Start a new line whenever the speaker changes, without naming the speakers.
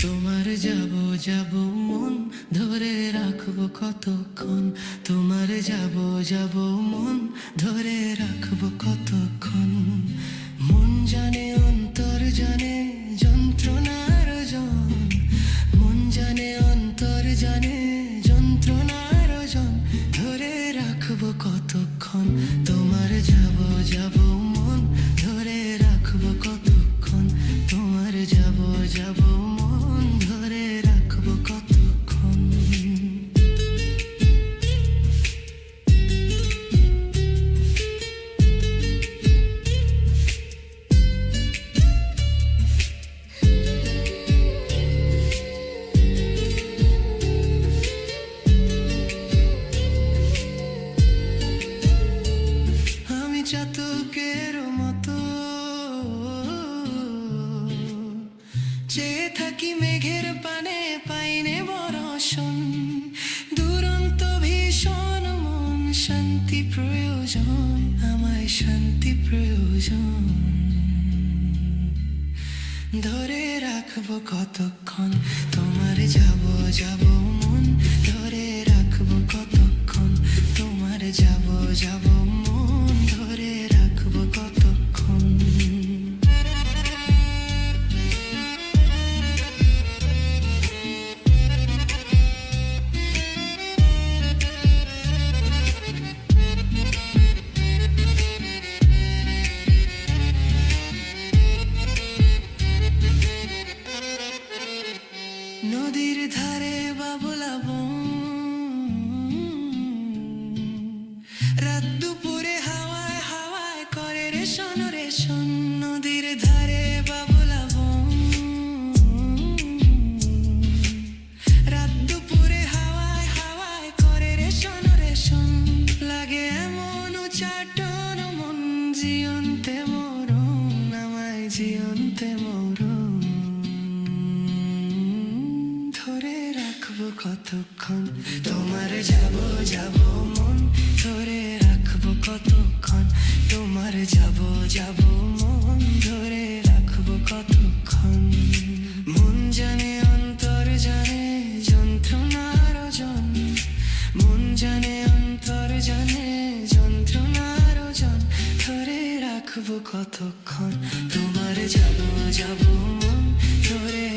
তোমার যাবো যাবো মন ধরে রাখবো কতক্ষণ, তোমার যাবো যাবো মন ধরে রাখবো কতক্ষণ। মন জানে অন্তর জানে যন্ত্রণার জন, মন জানে অন্তর জানে যন্ত্রণার জন, ধরে রাখবো কতক্ষণ। তোমার যাবো যাবো মন ধরে রাখবো কতক্ষণ, তোমার যাবো যাবো মন ধরে রাখবো কতক্ষণ। আমি চাতকের মতো চেয়ে থাকি মেঘের পানে, পাইনে বরষণ। দুরন্ত ভীষণ মন শান্তি প্রয়োজন, আমায় শান্তি প্রয়োজন। ধরে রাখবো কতক্ষণ, তোমার যাবো যাবো মন ধরে রাখবো কতক্ষণ, তোমার যাবো যাবো মন ধরে রাখবো কতক্ষণ। নদীর ধারে বাবলা বন, রাত দুপুরে হাওয়ায় হাওয়ায় করে রেশন রেশন। নদীর ধারে বাবলা বন, রাত দুপুরে হাওয়ায় হাওয়ায় করে রেশন রেশন। লাগে এমন উচাটন মন জিয়ন্তে মরণ, আমায় জিয়ন্তে মরণ। ধরে রাখবো কতক্ষণ, তোমার যাবো যাবো মন ধরে রাখবো কতক্ষণ, তোমার যাবো যাবো মন ধরে রাখবো কতক্ষণ। মন জানে অন্তর জানে যন্ত্রণার জন, মন জানে অন্তর জানে যন্ত্রণার জন, ধরে রাখবো কতক্ষণ। তোমার যাবো যাবো মন ধরে